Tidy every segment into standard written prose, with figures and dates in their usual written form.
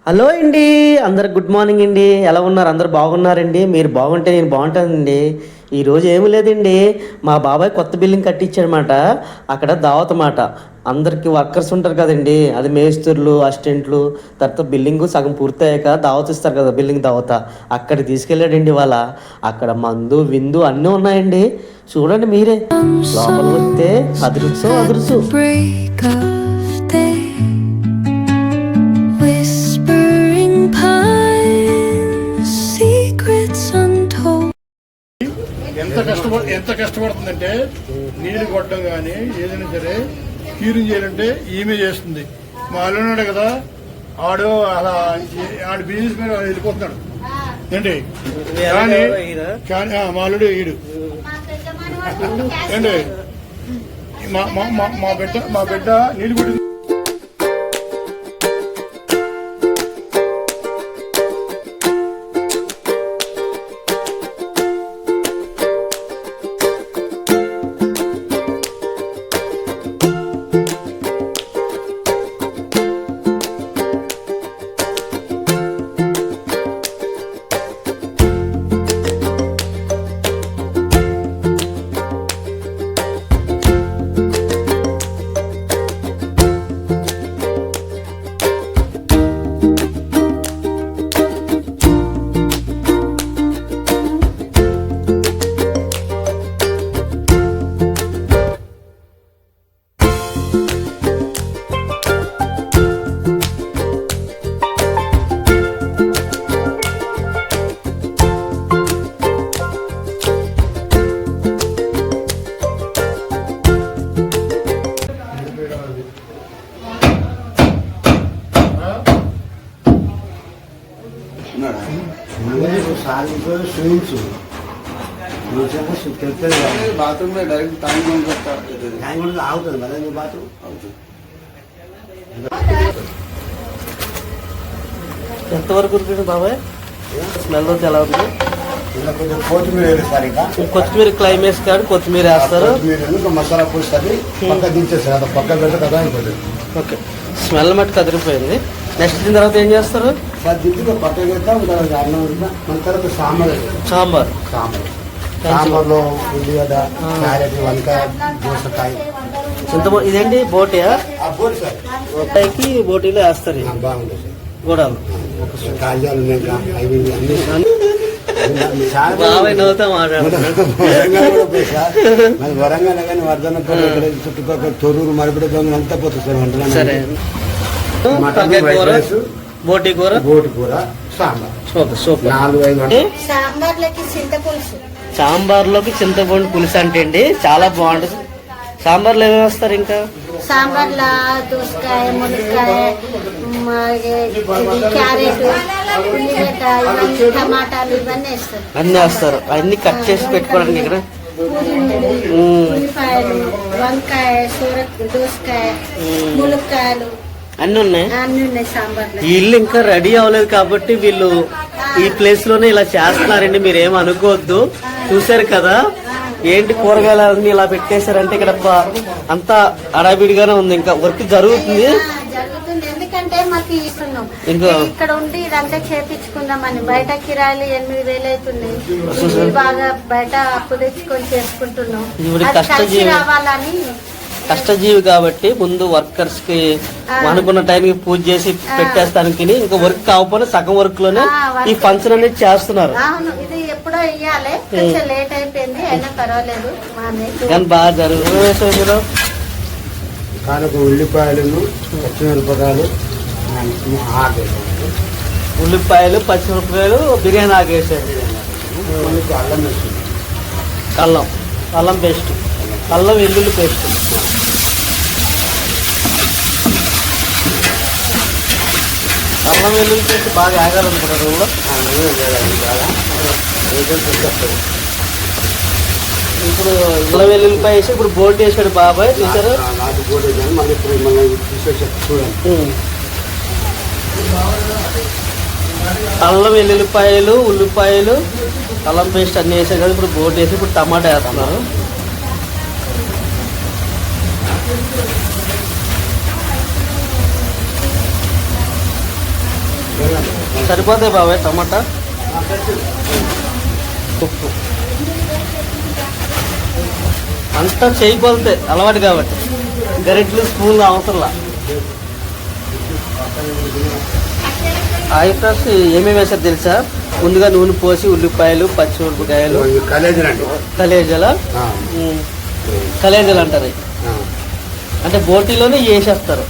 Hello అండి, అందరికి good morning అండి. ఎలా ఉన్నారు? అందరు బాగున్నారండి? మీరు బాగుంటే నేను బాగుంటానండి. ఈరోజు ఏమీ లేదండి, మా బాబాయ్ కొత్త బిల్డింగ్ కట్టించాడనమాట. అక్కడ దావత్ మాట. అందరికి వర్కర్స్ ఉంటారు కదండి, అది మేస్త్రులు, అసిస్టెంట్లు. తర్వాత బిల్డింగ్ సగం పూర్తయ్యాక దావత్ ఇస్తారు కదా, బిల్డింగ్ దావత. అక్కడ తీసుకెళ్ళాడండి వాళ్ళ. అక్కడ మందు విందు అన్నీ ఉన్నాయండి. చూడండి మీరే. లోపలికి వస్తే అదురుసు అదురుసు. ఎంత కష్టపడుతుందంటే నీళ్లు కొట్టడం కానీ ఏదైనా సరే క్యూరింగ్ చేయాలంటే ఈమె చేస్తుంది. మా అల్లున్నాడు కదా, ఆడు అలా ఆడు బిజినెస్ మీద వెళ్ళిపోతున్నాడు ఏంటి, కానీ మా అల్లుడు ఈడు ఏంటి, మా బిడ్డ నీళ్లు కొట్టింది. బాత్రూమ్ డైరెక్ట్ ట్యాంక్ ఆగుతుంది కదా బాత్రూమ్. ఎంతవరకు ఉంటుంది బాబాయ్? స్మెల్ వచ్చి ఎలా ఉంది? కొత్తిమీర వేస్తారు, ఇంకా కొత్తిమీర క్లైమేక్స్ కాదు, కొత్తిమీర వేస్తారు, మసాలా పూస్తుంది, పక్క దించేస్తారు, పక్క పెడితే కదా అయిపోతుంది. ఓకే, స్మెల్ మట్టి కదిరిపోయింది. నెక్స్ట్ దీని తర్వాత ఏం చేస్తారు? దించి పక్క పెడతాం, అన్నం మన తర్వాత సాంబార్ సాంబార్. సాంబార్లో ఉల్లిగడ్డ, క్యారెట్, వంకాయ, దోసకాయ, చింతపండు. ఇదేంటి బోటియా? బోటికి బోటీలో వేస్తారు బాగుంటుంది. గూడాలు కాజాలు బాబాయ్ నవ్వుతా మాట్లాడుతున్నాడు. వరంగల్ కానీ వర్ధన చుట్టుపక్కల తొర్రూరు మరపడి అంతా పోతుంది సార్ వంటలు. సరే, బోటి కూర, బోటి కూర, సాంబార్. సూపర్. 4-5 సాంబార్లోకి చింతపండు పులుసు అంటే అండి చాలా బాగుంటుంది. సాంబార్లో ఏమేమి వేస్తారు? ఇంకా సాంబార్లో దోసకాయ, మునక్కాయ, క్యారెట్, ఉల్లిగడ్డ, టమాటాలు ఇవన్నీ వేస్తారు. అన్నీ వేస్తారు. అన్ని కట్ చేసి పెట్టుకోవడానికి ఇక్కడ ఉల్లిపాయలు, వంకాయ, దోసకాయ, మునక్కాయలు అన్ని ఉన్నాయి. సాంబార్. ఈ ఇల్లు ఇంకా రెడీ అవ్వలేదు కాబట్టి వీళ్ళు ఈ ప్లేస్ లోనే ఇలా చేస్తున్నారండి. మీరేం అనుకోవద్దు. చూసారు కదా ఏంటి కూరగాయలు ఇలా పెట్టేశారంటే ఇక్కడ అంతా అడాబిడిగానే ఉంది. ఇంకా వర్క్ జరుగుతుంది. ఎందుకంటే మాకు ఇంకా ఇక్కడ ఉండి ఇదంతా చేపించుకుందామని. బయట కిరాయిలు 8,000 అవుతున్నాయి. బాగా బయట అప్పు తెచ్చుకొని చేసుకుంటున్నాం. రావాలని కష్టజీవి కాబట్టి ముందు వర్కర్స్ కి అనుకున్న టైంకి పూజ చేసి పెట్టేస్తానికి ఇంకా వర్క్ కాకపోయినా సగం వర్క్ లోనే ఈ ఫంక్షన్ అనేది చేస్తున్నారు. ఇది ఎప్పుడో ఇయ్యాలి, కొంచెం లేట్ అయిపోయింది, అయినా పర్వాలేదు. కానీ బాగా జరుగుతుంది. కానుక ఉల్లిపాయలు, పచ్చిమిరపకాయలు, ఉల్లిపాయలు, పచ్చిమిరపకాయలు, బిర్యానీ ఆగేసారు. అల్లం పేస్ట్, అల్లం వెల్లుల్లి పేస్ట్. అల్లం వెల్లుల్లి పేస్ట్ బాగా ఆగాలనుకుంటారు ఊళ్ళో. ఇప్పుడు అల్లం వెల్లుల్లిపాయ వేసి ఇప్పుడు బోల్ట్ వేసాడు బాబాయ్. చూసారు? అల్లం వెల్లుల్లిపాయలు, ఉల్లిపాయలు, అల్లం పేస్ట్ అన్నీ వేసారు కదా. ఇప్పుడు బోట్ వేసి ఇప్పుడు టమాటా వేస్తున్నారు. సరిపోతాయి బాబాయ్ టమాటా ఉప్పు అంతా చేయగలితే అలవాటు కాబట్టి గరిట్లు స్పూన్లు అవసరంలా. ఫ్రెండ్స్ ఏమేమి వేసారు తెలుసా? ముందుగా నూనె పోసి ఉల్లిపాయలు పచ్చిమిరపకాయలు కలేజలు అంటారు, అంటే బోటీలోనే వేసేస్తారు.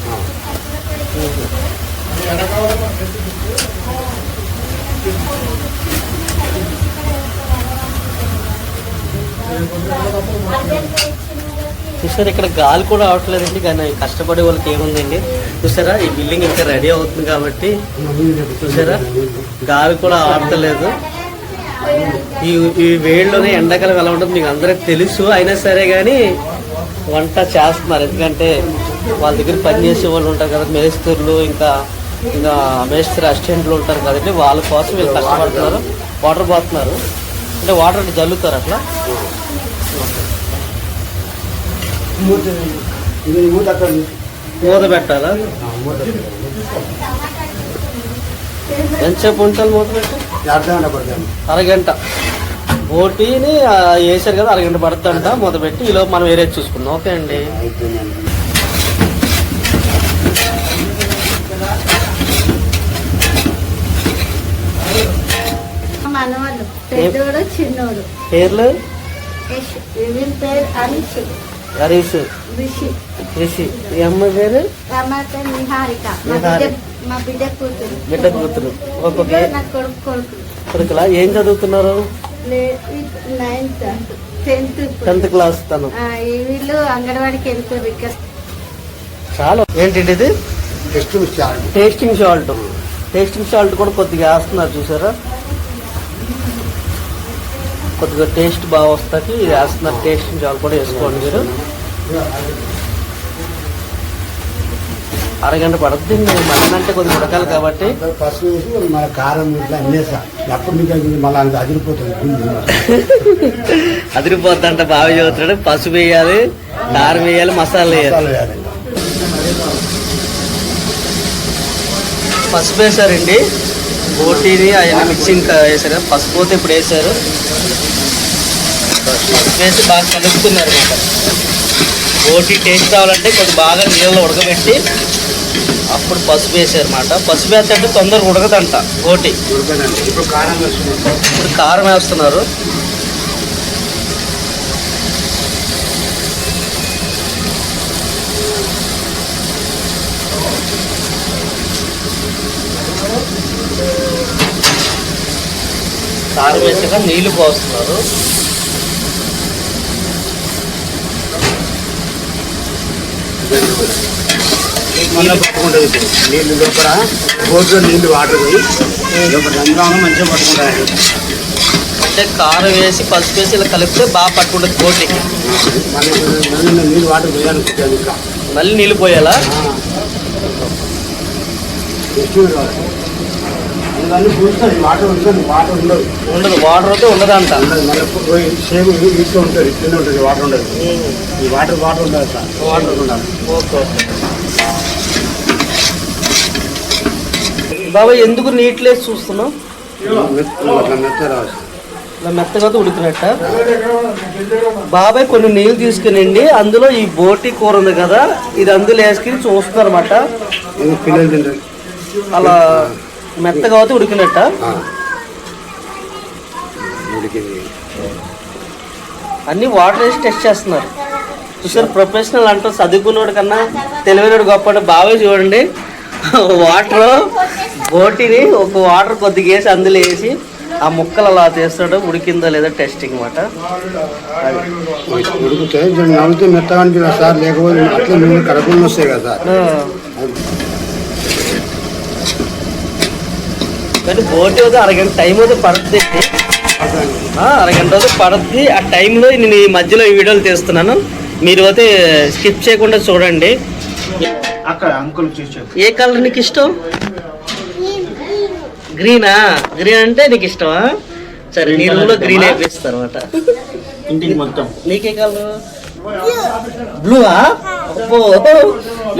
చూసారా ఇక్కడ గాలి కూడా అవట్లేదండి, కానీ కష్టపడే వాళ్ళకి ఏముందండి. చూసారా ఈ బిల్డింగ్ ఇంకా రెడీ అవుతుంది కాబట్టి చూసారా గాలి కూడా ఆడతలేదు. ఈ వేడిలోనే ఎండాకాలం ఎలా ఉంటుంది మీకు అందరికి తెలుసు, అయినా సరే కానీ వంట చేస్తున్నారు. ఎందుకంటే వాళ్ళ దగ్గర పనిచేసే వాళ్ళు ఉంటారు కదా, మేస్త్రులు, ఇంకా మేస్త్రి అసిస్టెంట్లు ఉంటారు కదండి, వాళ్ళ కోసం వీళ్ళు కష్టపడుతున్నారు. వాటర్ పోతున్నారు అంటే వాటర్ అంటే జల్లుతారు అట్లా. మూత పెట్టాలా? ఎంతసేపు ఉంచాలి మూత పెట్టి? అరగంట. బోటీని వేసారు కదా, అరగంట పడుతుందంట మూత పెట్టి. ఈలోపు మనం వేరే చూసుకుందాం. ఓకే అండి. మనవాళ్ళు పెద్దోడు చిన్నోడు. పేర్లు? వీళ్ళ పేరు హరీష్, రిషి. ఈ అమ్మాయి పేరు నిహారిక. మా బిడ్డ కూతురు. బిడ్డ కూతురు. ఒక్కొక్క నా కొడుకు కొడుకు. కొడుకులా ఏం చదువుతున్నారు? 9th 10th 10th class. తను వీళ్ళు అంగన్వాడికి వెళ్తారు. ఇక్కడ చాలా ఏంటి ఇది? Tasting salt. టేస్టింగ్ సాల్ట్ కూడా కొద్దిగా వేస్తున్నారు చూసారా, కొద్దిగా టేస్ట్ బాగా వస్తాకి వేస్తున్నారు. టేస్టింగ్ సాల్ట్ కూడా వేసుకోండి మీరు. అరగంట పడుతుంది. మటన్ అంటే కొద్దిగా ఉడకాలి కాబట్టి. పసుపు వేసి మన కారం ఇట్లా అన్నేసా ఎప్పుడు మళ్ళీ అంత అదిరిపోతుంది. అదిరిపోద్దంట బాగా చదువుతాడు. పసుపు వేయాలి, కారం వేయాలి, మసాలా వేయాలి. పసుపు వేసారండి, బోటీని అవన్నీ మిక్సింగ్ వేసారు. పసుపు పోతే ఇప్పుడు వేసారు. పసుపు వేసి బాగా కలుపుతున్నారు అన్నమాట. బోటీ టేస్ట్ రావాలంటే కొద్ది బాగా నీళ్ళలో ఉడకబెట్టి అప్పుడు పసుపు వేసారన్నమాట. పసుపు వేస్తే తొందరగా ఉడకదంట బోటీ. ఇప్పుడు కారం వేస్తున్నారు. కారం వేసాక నీళ్లు పోస్తున్నారు. మళ్ళీ పట్టుకుంటుంది నీళ్ళు లోపల బోట్లో నీళ్ళు వాటర్ పోయి రంధ్రాలను మంచిగా పట్టుకుంటారు. అంటే కారం వేసి పసుపు వేసి ఇలా కలిపితే బాగా పట్టుకుంటుంది బోటీకి. మళ్ళీ నీళ్ళు వాటర్ పోయాలనుకుంటుంది. ఇంకా మళ్ళీ నీళ్ళు పోయాలా? అందుకని పూస్తుంది. వాటర్ ఉంటుంది, వాటర్ ఉండదు. వాటర్ అయితే ఉండదంట. మళ్ళీ సేమ్ ఇట్లా ఉంటుంది, ఇట్లనే ఉంటుంది, వాటర్ ఉండదు. ఈ వాటర్ ఉండదు సార్, వాటర్ ఉండాలి. ఓకే. బాబా ఎందుకు నీట్లేసి చూస్తున్నావు? ఇలా మెత్తగా ఉడికినట్ట. బాబాయ్ కొన్ని నీళ్ళు తీసుకునండి, అందులో ఈ బోటీ కూర ఉంది కదా, ఇది అందులో వేసుకుని చూస్తున్నారు అన్నమాట. పిల్లలు తింటారు. అలా మెత్తగా అయితే ఉడికినట్ట. అన్ని వాటర్ వేసి టెస్ట్ చేస్తున్నారు. చూసారు, ప్రొఫెషనల్ అంటారు. చదువుకున్నోడు కన్నా తెలివైనడు గొప్ప. బాబాయ్ చూడండి, వాటర్ బోటీని ఒక వాటర్ కొద్దిగా వేసి అందులో వేసి ఆ ముక్కలు అలా తీస్తాడు. ఉడికిందో లేదో టెస్టింగ్ అన్నమాట. ఉడుకుతాయి నవ్వుతూ మెత్తగా అనిపిస్తుంది సార్, లేకపోతే అట్లా నువ్వు కడపలు వస్తాయి కదా సార్. కానీ బోటీ అయితే అరగంట టైం అయితే పడుతుంది. అరగంట అయితే పడుతుంది. ఆ టైంలో నేను ఈ మధ్యలో ఈ వీడియోలు తీస్తున్నాను, మీరు అయితే స్కిప్ చేయకుండా చూడండి. అక్కడ అంకుల్ చూసి ఏ కలర్ నీకు ఇష్టం? గ్రీనా? గ్రీన్ అంటే నీకు ఇష్టమా? సరే, నీ రూమ్లో గ్రీన్ వేపిస్తారు అనమాట. ఇంటికి మొత్తం. నీకే కలర్? బ్లూవా? అబ్బో,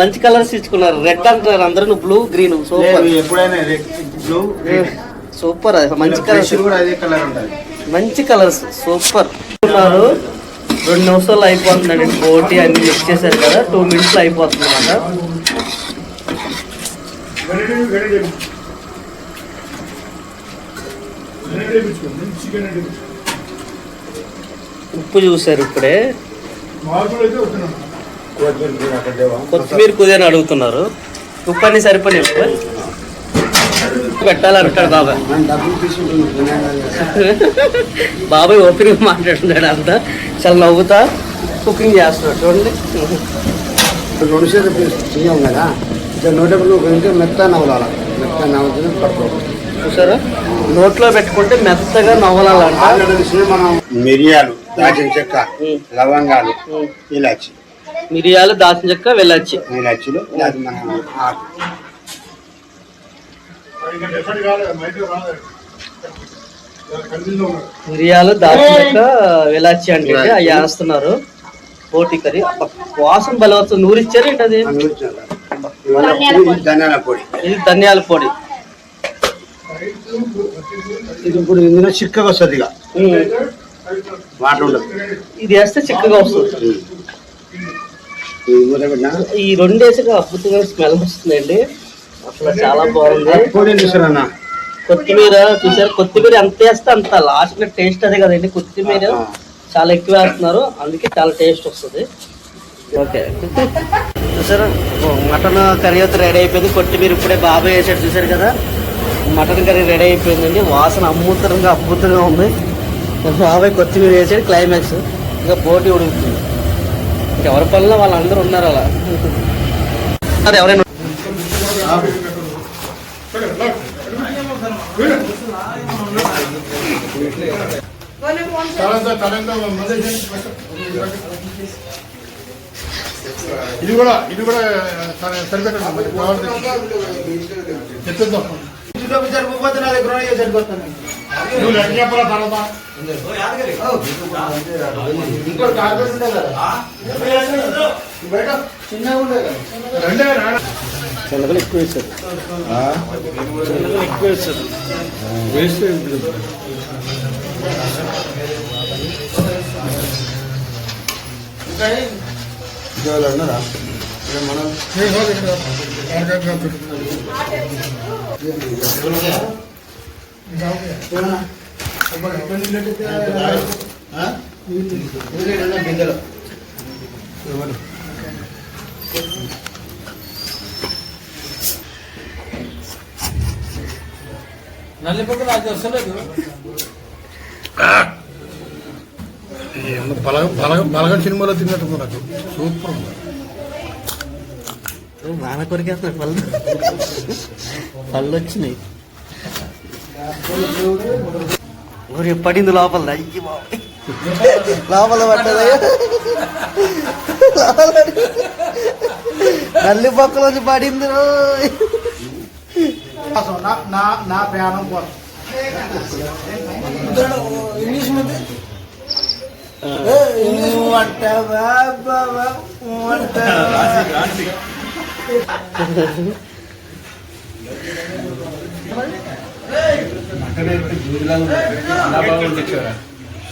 మంచి కలర్స్ ఇచ్చుకున్నారు. రెడ్ అంటారు అందరూ, నువ్వు బ్లూ గ్రీన్. సూపర్, ఎప్పుడైనా బ్లూ సూపర్. అది మంచి కలర్స్ కూడా అదే కలర్ ఉంటుంది. మంచి కలర్స్ సూపర్. 2 నిమిషాలు అయిపోతుందండి. బోటి అన్ని మిక్స్ చేశారు కదా, 2 minutes అయిపోతుంది అన్నమాట. ఉప్పు చూసారు ఇప్పుడే. కొత్తిమీర కుదేని అడుగుతున్నారు. ఉప్పు అన్ని సరిపోయి పెట్టాలంటాడు బాబాయ్. డబ్బులు తీసుకుంటున్నాను. బాబాయ్ ఓపెన్ మాట్లాడుతున్నాడు అంతా. చాలా నవ్వుతా కుకింగ్ చేస్తున్నాడు చూడండి. 2 సేపు చెయ్యం కదా, ఇక నోటప్పుడు కొంచెం మెత్త నవ్వాల, మెత్త నవ్వుతుంది పడుకోవాలి. చూసారా, నోట్లో పెట్టుకుంటే మెత్తగా నవ్వాలంట. మనం మిరియాలు, దాచిన చెక్క, లవంగాలు, ఇలాచి, మిరియాలు, దాల్చిన చెక్క, వెళ్ళొచ్చి, ఇలాచీలు, అది మనం ఆకు. మిరియాలు, దాల్చిన చెక్క, వెళ్ళొచ్చి అంటే అవి వేస్తున్నారు. బోటి కర్రీ వాసన బలం వస్తుంది. నూరిచ్చారు ఏంటి అది? ధనియాల పొడి, ఇది ధనియాల పొడి. ఇది ఇప్పుడు ఇందులో చిక్కగా వస్తుంది, ఇక వాటర్ ఉండదు. ఇది వేస్తే చిక్కగా వస్తుంది. ఈ 2 వేసాక అద్భుతంగా స్మెల్ వస్తుందండి. అసలు చాలా బాగుంది. పొడి చూసారన్న, కొత్తిమీర చూసారు, కొత్తిమీర ఎంత వేస్తే అంత లాస్ట్ టేస్ట్ అదే కదండి. కొత్తిమీర చాలా ఎక్కువ వేస్తున్నారు, అందుకే చాలా టేస్ట్ వస్తుంది. ఓకే చూసారా, మటన్ కర్రీ అయితే రెడీ అయిపోయింది. కొత్తిమీర ఇప్పుడే బాబాయ్ వేసాడు చూసారు కదా. మటన్ కర్రీ రెడీ అయిపోయిందండి. వాసన అద్భుతంగా ఉంది. బాబాయ్ కొత్తిమీర వేసాడు. క్లైమాక్స్ ఇంకా బోటి ఉడుకుతుంది. ఇంకెవరి పనుల్లో వాళ్ళందరూ ఉన్నారు అలా. అది ఎవరైనా ఇది కూడా సరిపెట్టండి. చెప్తాం నువ్వు లెక్క చెప్పాలా తర్వాత. చిన్నగా ఎక్కువ వేస్తారు, ఎక్కువ వేస్తారు. వేస్తే ఉన్నారా మనం గింజలు నల్లిపప్పు నాకు వస్తలేదు. బలగం సినిమాలో తిన్నట్టు నాకు సూపర్ ఉంది. బాగా కొరికేస్తున్నాడు. పళ్ళు వచ్చినాయి. ఊరి పడింది లోపల. అయ్యి బాబాయ్, లోపల పట్టదా? నల్లి పక్కలోంచి పడింది. నా ప్రయాణం కోసం ఇంగ్లీష్ మీద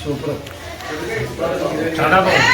సూపర్, చాలా బాగుంది.